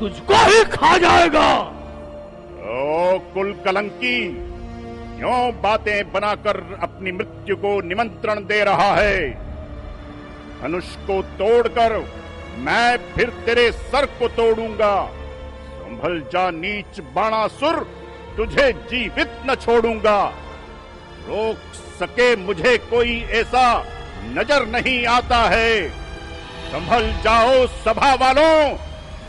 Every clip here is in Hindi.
तुझको ही खा जाएगा। ओ कुल कलंकी, क्यों बातें बनाकर अपनी मृत्यु को निमंत्रण दे रहा है? धनुष को तोड़कर मैं फिर तेरे सर को तोड़ूंगा। संभल जा नीच बाणासुर, तुझे जीवित न छोड़ूंगा। रोक सके मुझे कोई ऐसा नजर नहीं आता है। संभल जाओ सभा वालों,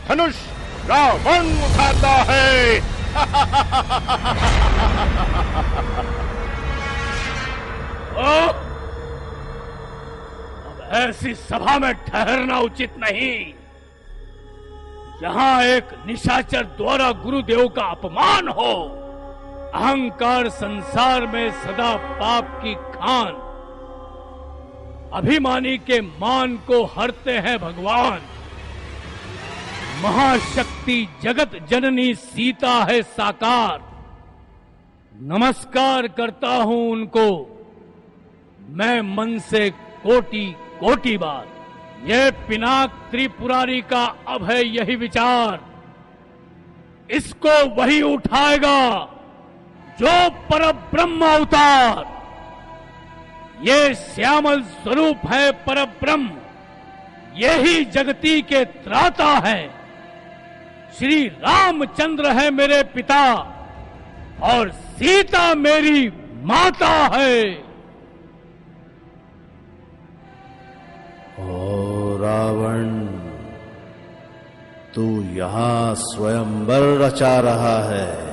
धनुष रावण उठाता है। अब ऐसी सभा में ठहरना उचित नहीं। यहां एक निशाचर द्वारा गुरुदेव का अपमान हो। अहंकार संसार में सदा पाप की खान। अभिमानी के मान को हरते हैं भगवान। महाशक्ति जगत जननी सीता है साकार। नमस्कार करता हूं उनको मैं मन से कोटि कोटि बार। यह पिनाक त्रिपुरारी का अब है यही विचार। इसको वही उठाएगा जो परब्रह्म अवतार। ये श्यामल स्वरूप है परब्रह्म, यही जगती के त्राता है। श्री रामचंद्र है मेरे पिता और सीता मेरी माता है। ओ रावण, तू यहां स्वयंवर रचा रहा है।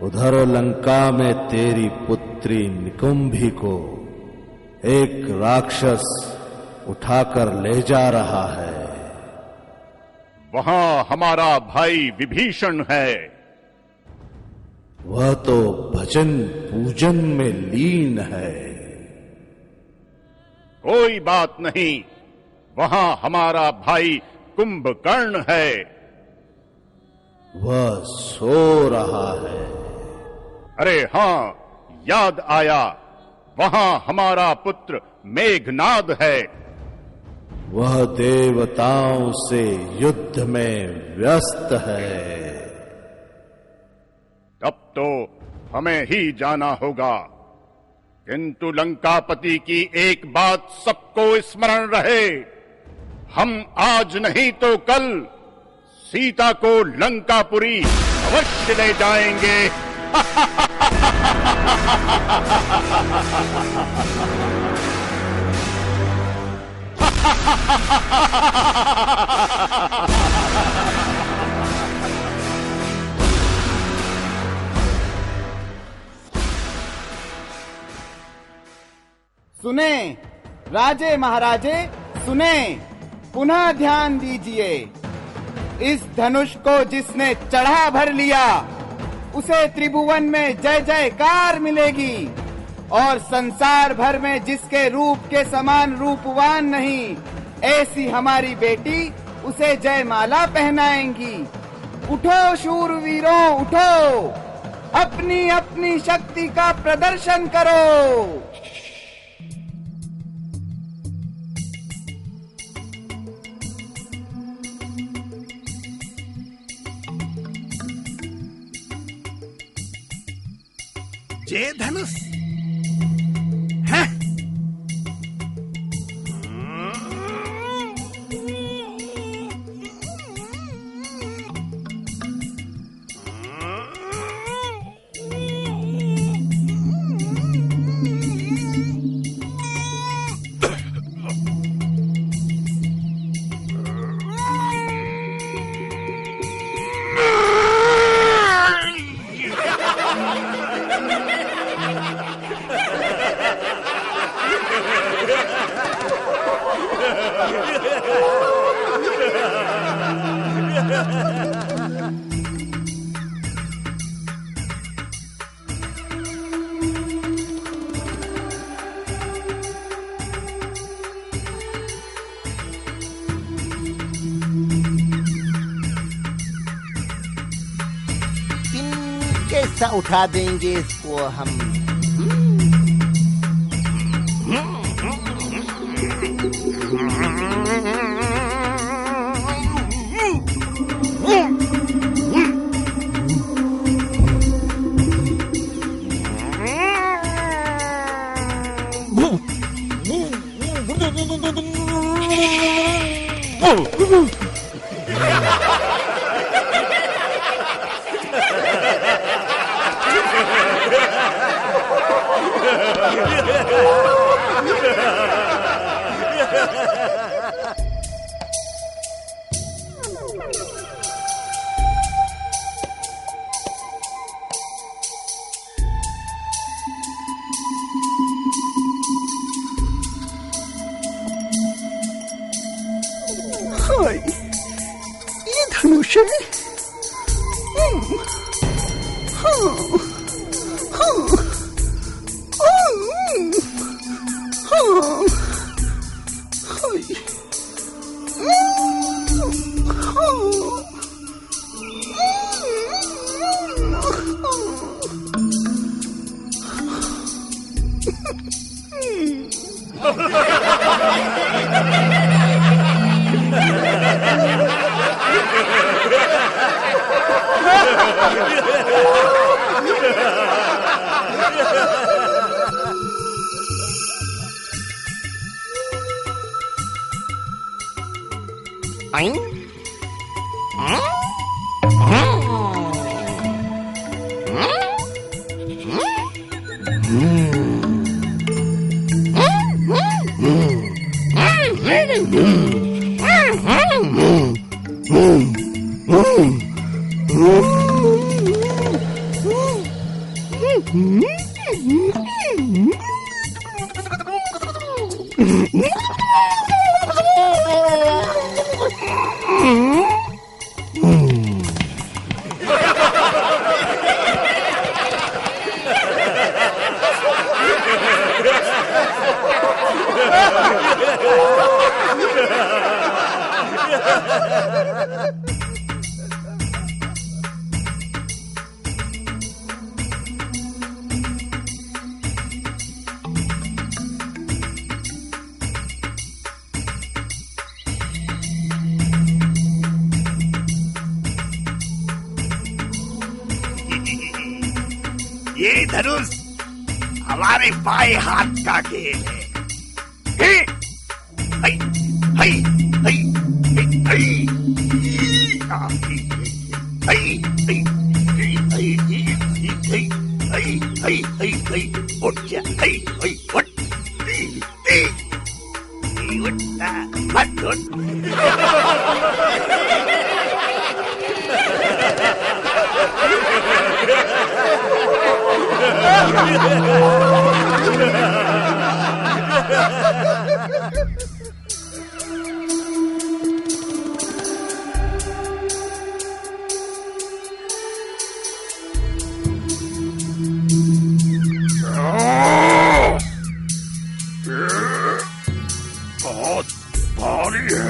उधर लंका में तेरी पुत्री निकुंभी को एक राक्षस उठाकर ले जा रहा है। वहां हमारा भाई विभीषण है। वह तो भजन पूजन में लीन है। कोई बात नहीं, वहां हमारा भाई कुंभकर्ण है। वह सो रहा है। अरे हां, याद आया, वहां हमारा पुत्र मेघनाद है। वह देवताओं से युद्ध में व्यस्त है। तब तो हमें ही जाना होगा, किंतु लंकापति की एक बात सबको स्मरण रहे। हम आज नहीं तो कल सीता को लंकापुरी अवश्य ले जाएंगे। सुने राजे महाराजे, सुने, पुनः ध्यान दीजिए। इस धनुष को जिसने चढ़ा भर लिया उसे त्रिभुवन में जय जयकार मिलेगी, और संसार भर में जिसके रूप के समान रूपवान नहीं, ऐसी हमारी बेटी उसे जयमाला पहनाएंगी। उठो शूरवीरों, उठो, अपनी अपनी शक्ति का प्रदर्शन करो। जय धनुष है। कैसा उठा देंगे इसको हम। हाय, ये धनुष है। ये धनुष हमारे बाएं हाथ का खेल है। हई, हई, हई, हई, हई, उठ जा, हई, हई, उठ, उठता, मत उठ। बहुत भारी है।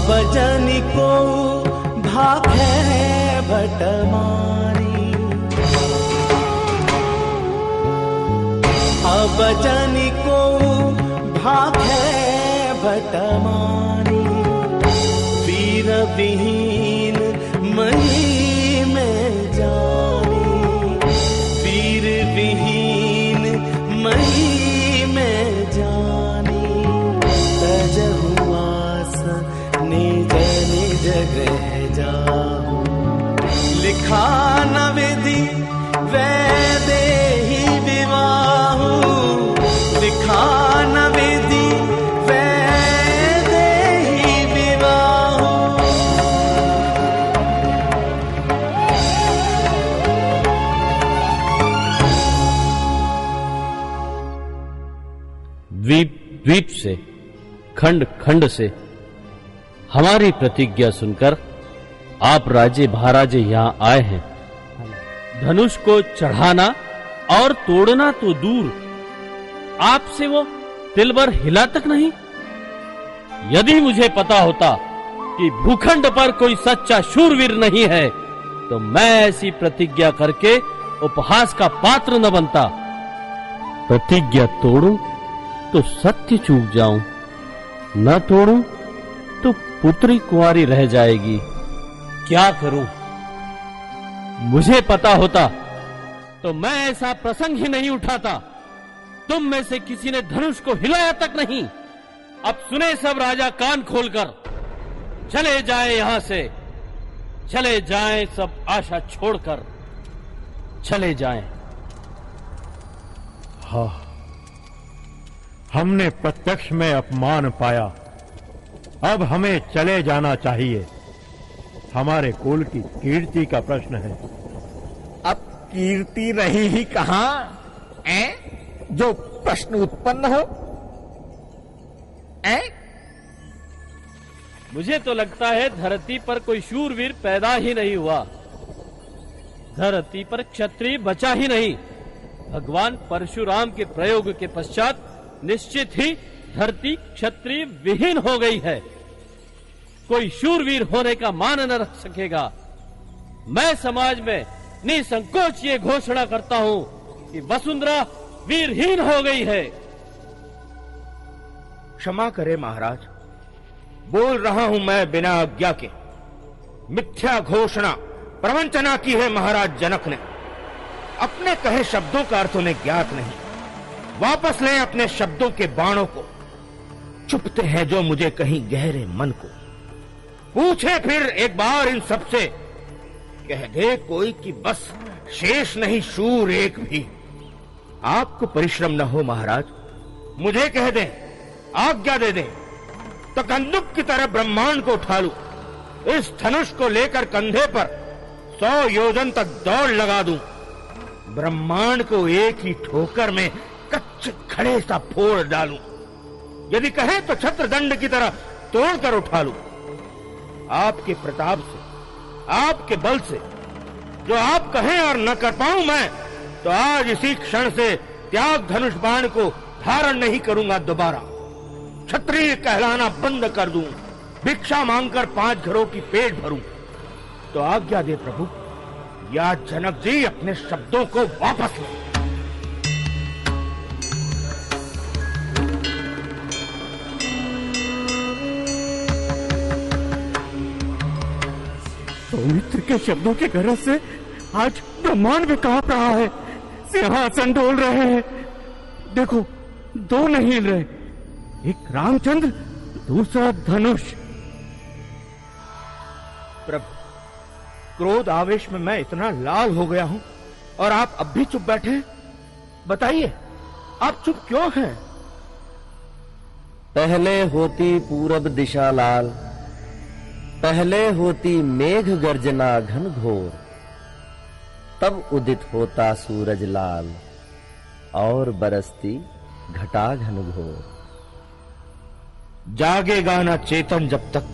बजनी को भाखे भटमारी, बजनी को भाखे भटमारी, वीर विहीन मही में जानी, वीर विहीन मही में जानी, तजहु आस निज निज गृह जाहु, लिखा न विधि वैदेही विवाहु, लिखा न विधि वैदेही विवाहु। द्वीप द्वीप से, खंड खंड से हमारी प्रतिज्ञा सुनकर आप राजे महाराजे यहाँ आए हैं। धनुष को चढ़ाना और तोड़ना तो दूर, आपसे वो तिल भर हिला तक नहीं। यदि मुझे पता होता कि भूखंड पर कोई सच्चा शूरवीर नहीं है तो मैं ऐसी प्रतिज्ञा करके उपहास का पात्र न बनता। प्रतिज्ञा तोड़ूं तो सत्य चूक जाऊं, न तोड़ूं तो पुत्री कुंवारी रह जाएगी। क्या करूं? मुझे पता होता तो मैं ऐसा प्रसंग ही नहीं उठाता। तुम में से किसी ने धनुष को हिलाया तक नहीं। अब सुने सब राजा कान खोलकर, चले जाएं यहां से, चले जाएं सब आशा छोड़कर, चले जाएं। हाँ, हमने प्रत्यक्ष में अपमान पाया, अब हमें चले जाना चाहिए। हमारे कुल की कीर्ति का प्रश्न है। अब कीर्ति रही ही कहां जो प्रश्न उत्पन्न हो? मुझे तो लगता है धरती पर कोई शूरवीर पैदा ही नहीं हुआ, धरती पर क्षत्रिय बचा ही नहीं। भगवान परशुराम के प्रयोग के पश्चात निश्चित ही धरती क्षत्रिय विहीन हो गई है। कोई शूरवीर होने का मान न रख सकेगा। मैं समाज में निसंकोच ये घोषणा करता हूं कि वसुंधरा वीरहीन हो गई है। क्षमा करे महाराज, बोल रहा हूं मैं बिना आज्ञा के। मिथ्या घोषणा प्रवंचना की है महाराज जनक ने। अपने कहे शब्दों का अर्थ उन्हें ज्ञात नहीं। वापस लें अपने शब्दों के बाणों को। चुपते हैं जो मुझे कहीं गहरे मन को। पूछे फिर एक बार इन सबसे, कह दे कोई कि बस शेष नहीं शूर एक भी। आपको परिश्रम न हो महाराज, मुझे कह दें, आज्ञा दे दें तो कंदुक की तरह ब्रह्मांड को उठा लूं। इस धनुष को लेकर कंधे पर 100 योजन तक दौड़ लगा दूं। ब्रह्मांड को एक ही ठोकर में कच्चे खड़े सा फोड़ डालूं। यदि कहे तो छत्रदंड की तरह तोड़कर उठा लूं। आपके प्रताप से, आपके बल से जो आप कहें और न कर पाऊं मैं, तो आज इसी क्षण से त्याग धनुष बाण को धारण नहीं करूंगा दोबारा। क्षत्रिय कहलाना बंद कर दूं, भिक्षा मांगकर 5 घरों की पेट भरूं। तो आज्ञा दे प्रभु, या जनक जी अपने शब्दों को वापस लें। सौमित्र के शब्दों के गरज से आज ब्रह्मांड भी कांप रहा है। सिंहासन डोल रहे हैं। देखो, 2 नहीं हिल रहे, एक रामचंद्र, दूसरा धनुष। प्रभु, क्रोध आवेश में मैं इतना लाल हो गया हूं और आप अब भी चुप बैठे हैं। बताइए, आप चुप क्यों हैं? पहले होती पूरब दिशा लाल, पहले होती मेघ गर्जना घन घोर, तब उदित होता सूरज लाल और बरसती घटा घन घोर। जागेगा ना चेतन जब तक,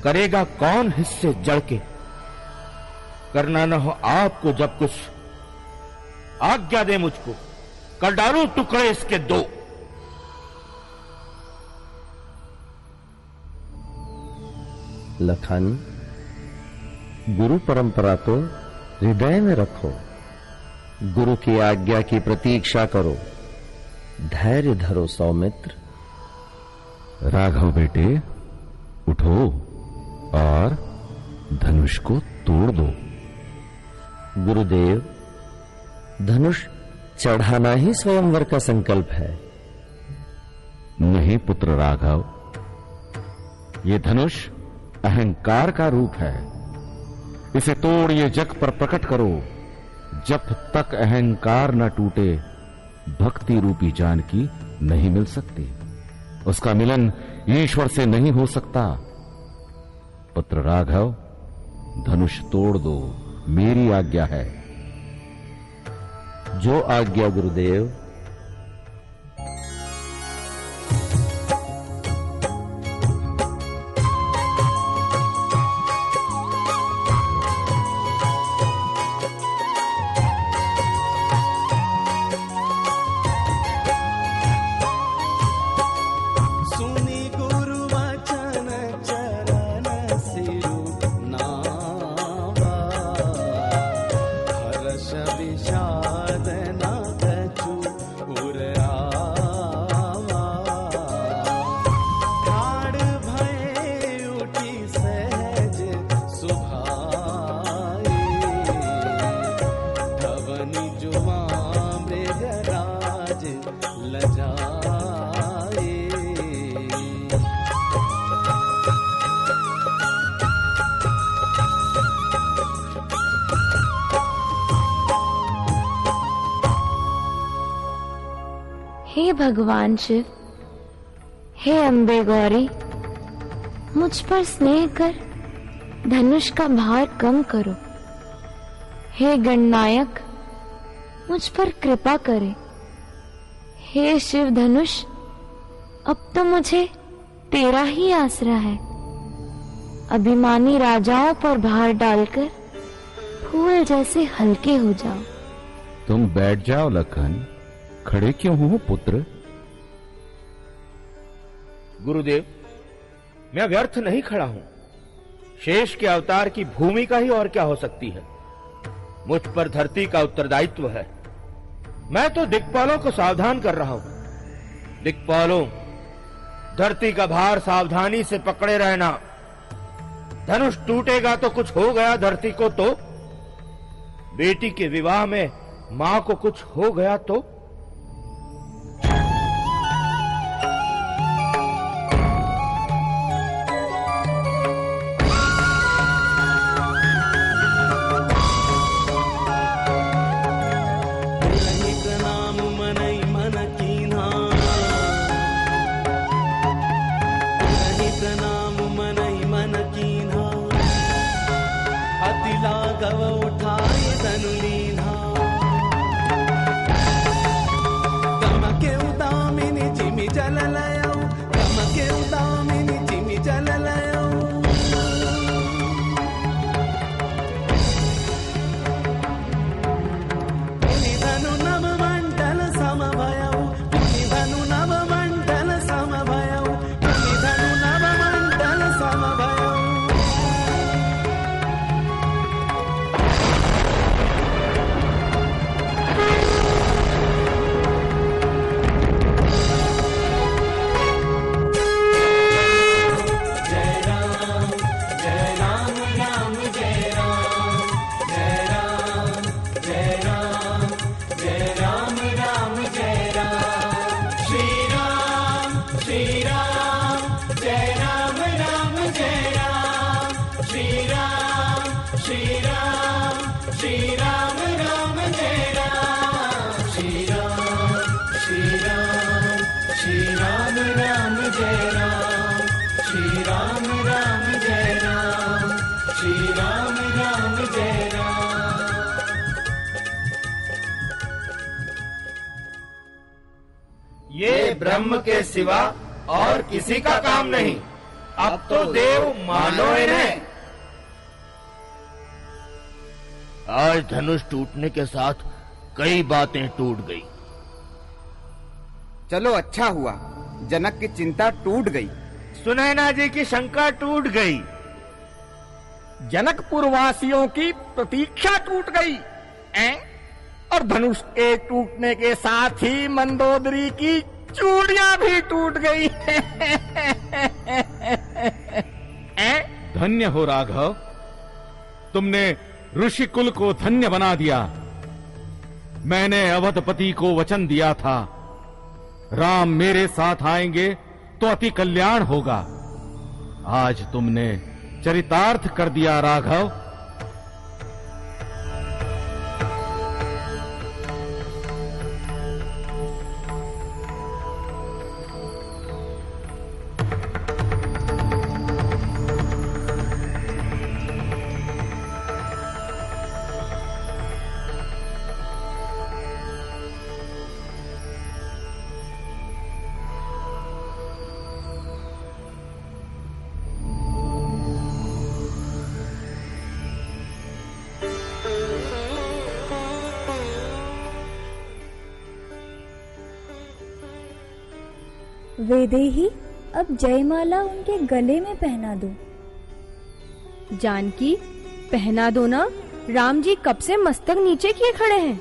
करेगा कौन हिस्से जड़ के। करना न हो आपको जब कुछ, आज्ञा दे मुझको, कर डालूं टुकड़े इसके 2। लखन, गुरु परंपरा तो हृदय में रखो। गुरु की आज्ञा की प्रतीक्षा करो। धैर्य धरो सौमित्र। राघव बेटे, उठो और धनुष को तोड़ दो। गुरुदेव, धनुष चढ़ाना ही स्वयंवर का संकल्प है। नहीं पुत्र राघव, ये धनुष अहंकार का रूप है। इसे तोड़ ये जग पर प्रकट करो। जब तक अहंकार न टूटे, भक्ति रूपी जानकी नहीं मिल सकती। उसका मिलन ईश्वर से नहीं हो सकता। पुत्र राघव, धनुष तोड़ दो, मेरी आज्ञा है। जो आज्ञा गुरुदेव। भगवान शिव, हे अम्बे गौरी, मुझ पर स्नेह कर धनुष का भार कम करो। हे गणनायक, मुझ पर कृपा करे। हे शिव धनुष, अब तो मुझे तेरा ही आसरा है। अभिमानी राजाओं पर भार डालकर फूल जैसे हल्के हो जाओ। तुम बैठ जाओ लखन, खड़े क्यों हो पुत्र? गुरुदेव, मैं व्यर्थ नहीं खड़ा हूं। शेष के अवतार की भूमिका ही और क्या हो सकती है। मुझ पर धरती का उत्तरदायित्व है। मैं तो दिक्पालों को सावधान कर रहा हूं। दिक्पालों, धरती का भार सावधानी से पकड़े रहना। धनुष टूटेगा तो कुछ हो गया धरती को तो। बेटी के विवाह में मां को कुछ हो गया तो। ये ब्रह्म के सिवा और किसी का काम नहीं। अब तो देव मानो इन्हें। आज धनुष टूटने के साथ कई बातें टूट गई। चलो अच्छा हुआ, जनक की चिंता टूट गई। सुनैना जी की शंका टूट गई। जनकपुर वासियों की प्रतीक्षा टूट गई। और धनुष के टूटने के साथ ही मंदोदरी की चूड़ियां भी टूट गई। धन्य हो राघव, तुमने ऋषिकुल को धन्य बना दिया। मैंने अवधपति को वचन दिया था, राम मेरे साथ आएंगे तो अति कल्याण होगा। आज तुमने चरितार्थ कर दिया राघव। वैदेही, अब जयमाला उनके गले में पहना दो। जानकी, पहना दो ना। राम जी कब से मस्तक नीचे किए खड़े हैं,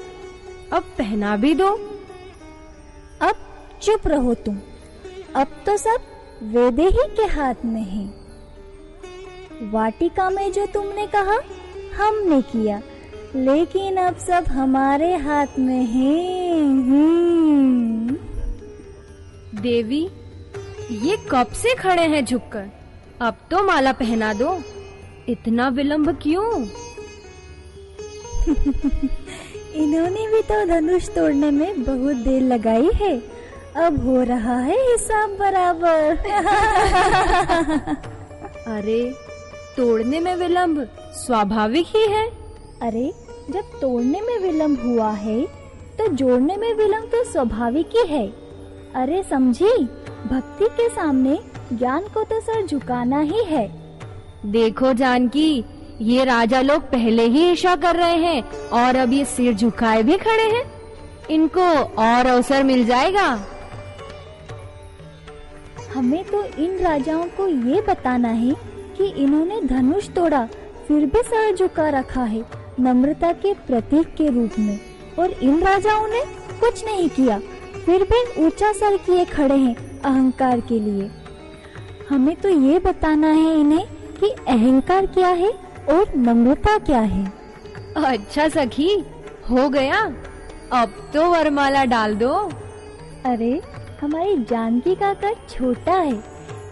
अब पहना भी दो। अब चुप रहो तुम, अब तो सब वैदेही के हाथ में है। वाटिका में जो तुमने कहा हमने किया, लेकिन अब सब हमारे हाथ में है। देवी, ये कब से खड़े हैं झुककर, अब तो माला पहना दो। इतना विलंब क्यों? इन्होंने भी तो धनुष तोड़ने में बहुत देर लगाई है। अब हो रहा है हिसाब बराबर। अरे तोड़ने में विलंब स्वाभाविक ही है। अरे जब तोड़ने में विलंब हुआ है तो जोड़ने में विलंब तो स्वाभाविक ही है। अरे समझी, भक्ति के सामने ज्ञान को तो सर झुकाना ही है। देखो जानकी, ये राजा लोग पहले ही ईर्ष्या कर रहे हैं और अब ये सिर झुकाए भी खड़े हैं। इनको और अवसर मिल जाएगा। हमें तो इन राजाओं को ये बताना है कि इन्होंने धनुष तोड़ा फिर भी सर झुका रखा है नम्रता के प्रतीक के रूप में, और इन राजाओं ने कुछ नहीं किया फिर भी ऊंचा सर किए खड़े हैं अहंकार के लिए। हमें तो ये बताना है इन्हें कि अहंकार क्या है और नम्रता क्या है। अच्छा सखी, हो गया, अब तो वरमाला डाल दो। अरे हमारी जानकी का कद छोटा है,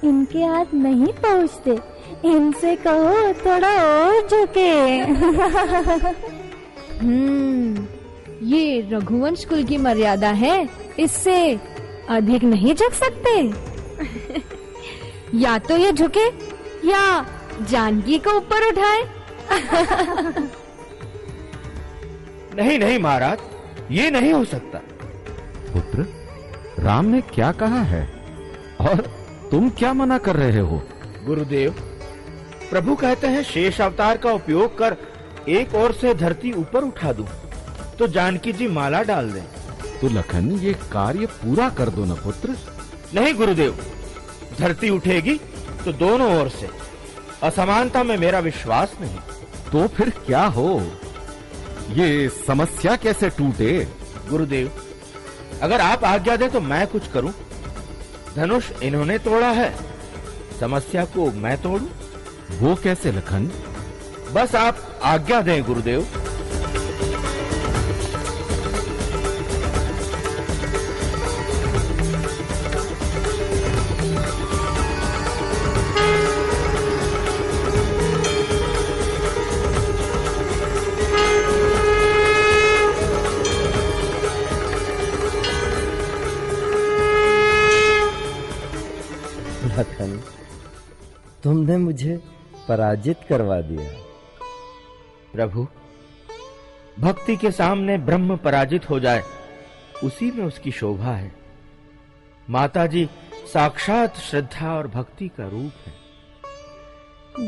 इनके हाथ नहीं पहुँचते, इनसे कहो थोड़ा और झुके। ये रघुवंश कुल की मर्यादा है, इससे अधिक नहीं झुक सकते। या तो ये झुके या जानकी को ऊपर उठाए। नहीं नहीं महाराज, ये नहीं हो सकता। पुत्र, राम ने क्या कहा है और तुम क्या मना कर रहे हो? गुरुदेव, प्रभु कहते हैं शेष अवतार का उपयोग कर एक ओर से धरती ऊपर उठा दूं, तो जानकी जी माला डाल दें। तो लखन, ये कार्य पूरा कर दो न पुत्र। नहीं गुरुदेव, धरती उठेगी तो दोनों ओर से। असमानता में मेरा विश्वास नहीं। तो फिर क्या हो? ये समस्या कैसे टूटे? गुरुदेव, अगर आप आज्ञा दें तो मैं कुछ करूं। धनुष इन्होंने तोड़ा है, समस्या को मैं तोड़ूं। वो कैसे लखन? बस आप आज्ञा दें गुरुदेव। लखन, तुमने मुझे पराजित करवा दिया। प्रभु, भक्ति के सामने ब्रह्म पराजित हो जाए, उसी में उसकी शोभा है। माताजी साक्षात श्रद्धा और भक्ति का रूप है।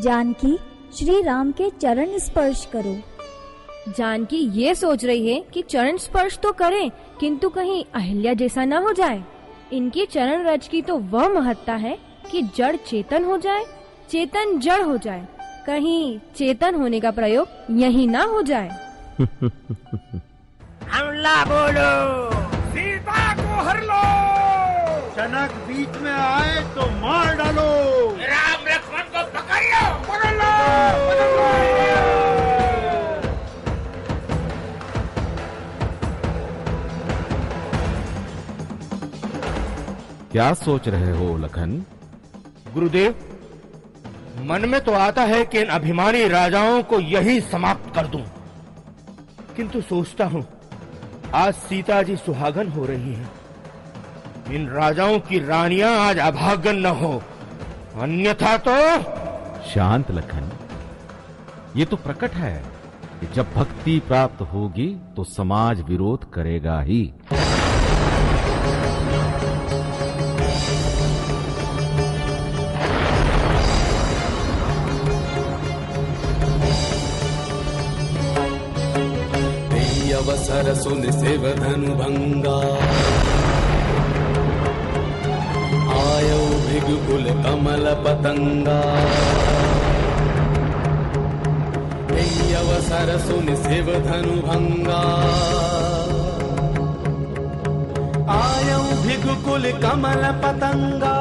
जानकी, श्री राम के चरण स्पर्श करो। जानकी ये सोच रही है कि चरण स्पर्श तो करें, किंतु कहीं अहिल्या जैसा न हो जाए। इनकी चरण रज की तो वह महत्ता है कि जड़ चेतन हो जाए, चेतन जड़ हो जाए, कहीं चेतन होने का प्रयोग यही ना हो जाए। हमला बोलो, सीता को हर लो, जनक बीच में आए तो मार डालो, राम लक्ष्मण को पकड़ लो, पकड़ लो, पकड़ लो। क्या सोच रहे हो लखन? गुरुदेव, मन में तो आता है कि इन अभिमानी राजाओं को यही समाप्त कर दूं, किंतु सोचता हूं आज सीता जी सुहागन हो रही हैं। इन राजाओं की रानियां आज अभागन न हो, अन्यथा तो। शांत लखन, ये तो प्रकट है कि जब भक्ति प्राप्त होगी तो समाज विरोध करेगा ही। अवसर सुन सेव धनु भंगा, आयो भृगुकुल कमल पतंगा। अवसर सुन सेव धनु भंगा, आयो भृगुकुल कमल पतंगा।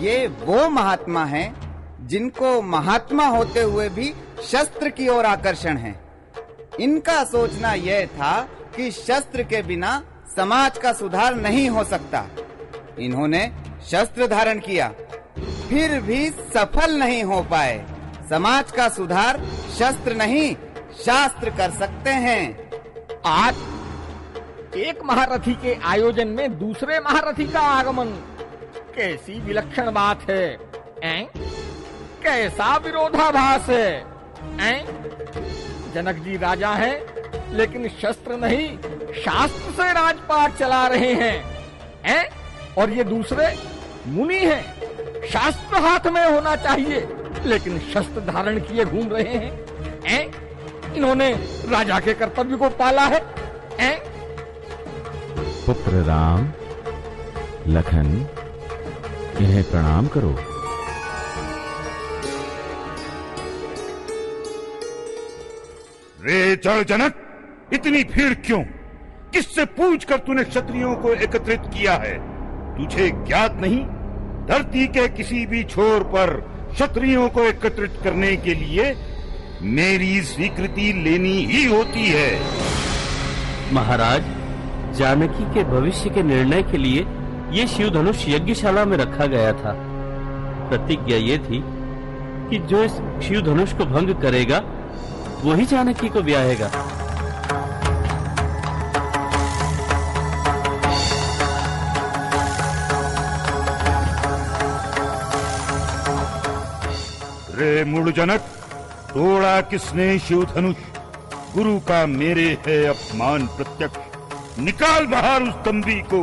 ये वो महात्मा हैं जिनको महात्मा होते हुए भी शस्त्र की ओर आकर्षण है। इनका सोचना यह था कि शस्त्र के बिना समाज का सुधार नहीं हो सकता। इन्होंने शस्त्र धारण किया, फिर भी सफल नहीं हो पाए। समाज का सुधार शस्त्र नहीं शास्त्र कर सकते हैं। आज एक महारथी के आयोजन में दूसरे महारथी का आगमन, कैसी विलक्षण बात है। कैसा विरोधाभास है। जनक जी राजा हैं, लेकिन शस्त्र नहीं शास्त्र से राजपाट चला रहे हैं। और ये दूसरे मुनि हैं, शास्त्र हाथ में होना चाहिए, लेकिन शस्त्र धारण किए घूम रहे हैं। इन्होंने राजा के कर्तव्य को पाला है। पुत्र राम, लखन, इन्हें प्रणाम करो। रे जड़ जनक, इतनी भीड़ क्यों? किससे पूछकर तूने क्षत्रियों को एकत्रित किया है? तुझे ज्ञात नहीं, धरती के किसी भी छोर पर क्षत्रियों को एकत्रित करने के लिए मेरी स्वीकृति लेनी ही होती है। महाराज, जानकी के भविष्य के निर्णय के लिए ये शिव धनुष यज्ञशाला में रखा गया था। प्रतिज्ञा ये थी कि जो इस शिव धनुष को भंग करेगा वही जानकी को ब्याहेगा। रे मूढ़ जनक, तोड़ा किसने शिव धनुष? गुरु का मेरे है अपमान प्रत्यक्ष। निकाल बाहर उस दंभी को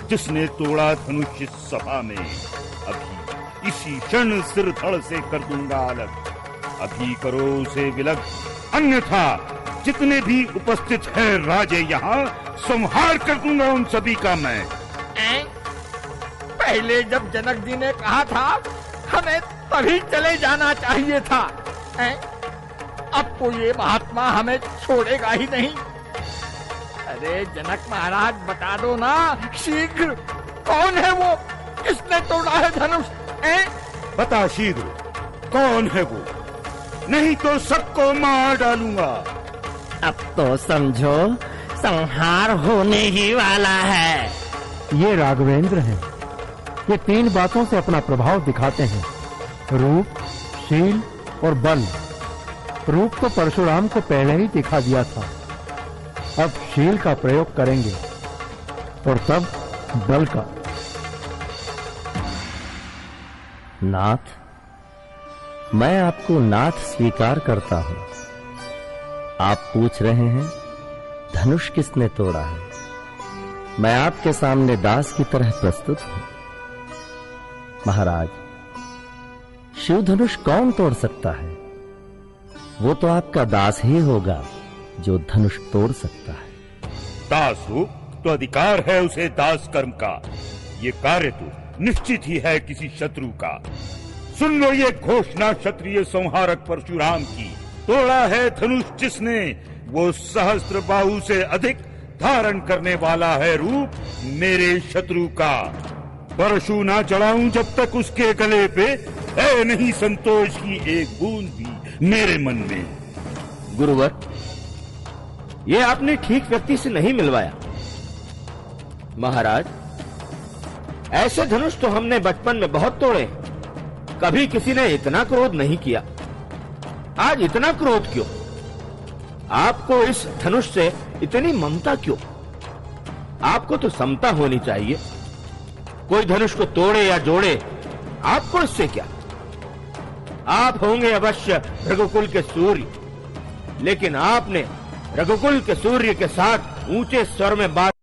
जिसने तोड़ा धनुष इस सभा में। अभी इसी क्षण सिर धड़ से कर दूंगा अलग। अभी करो उसे विलग, अन्यथा जितने भी उपस्थित हैं राजे यहाँ, संहार कर दूंगा उन सभी का मैं। पहले जब जनक जी ने कहा था हमें तभी चले जाना चाहिए था। अब तो ये महात्मा हमें छोड़ेगा ही नहीं। अरे जनक महाराज, बता दो ना शीघ्र, कौन है वो? किसने तोड़ा है धनुष? बता शीघ्र, कौन है वो? नहीं तो सबको मार डालूंगा। अब तो समझो संहार होने ही वाला है। ये राघवेंद्र हैं। ये 3 बातों से अपना प्रभाव दिखाते हैं: रूप, शील और बल। रूप तो परशुराम को पहले ही दिखा दिया था, अब शील का प्रयोग करेंगे और तब बल का। नाथ, मैं आपको नाथ स्वीकार करता हूं। आप पूछ रहे हैं धनुष किसने तोड़ा है? मैं आपके सामने दास की तरह प्रस्तुत हूं। महाराज, शिव धनुष कौन तोड़ सकता है? वो तो आपका दास ही होगा जो धनुष तोड़ सकता है। दास हो तो अधिकार है उसे दास कर्म का। ये कार्य तो निश्चित ही है किसी शत्रु का। सुन लो ये घोषणा क्षत्रिय संहारक परशुराम की। तोड़ा है धनुष जिसने, वो सहस्त्र बाहु से अधिक धारण करने वाला है रूप मेरे शत्रु का। परशु ना चढ़ाऊं जब तक उसके गले पे है नहीं संतोष की एक बूंद भी मेरे मन में। गुरुवर, ये आपने ठीक व्यक्ति से नहीं मिलवाया। महाराज, ऐसे धनुष तो हमने बचपन में बहुत तोड़े, कभी किसी ने इतना क्रोध नहीं किया। आज इतना क्रोध क्यों? आपको इस धनुष से इतनी ममता क्यों? आपको तो समता होनी चाहिए। कोई धनुष को तोड़े या जोड़े, आपको इससे क्या? आप होंगे अवश्य रघुकुल के सूर्य, लेकिन आपने रघुकुल के सूर्य के साथ ऊंचे स्वर में बात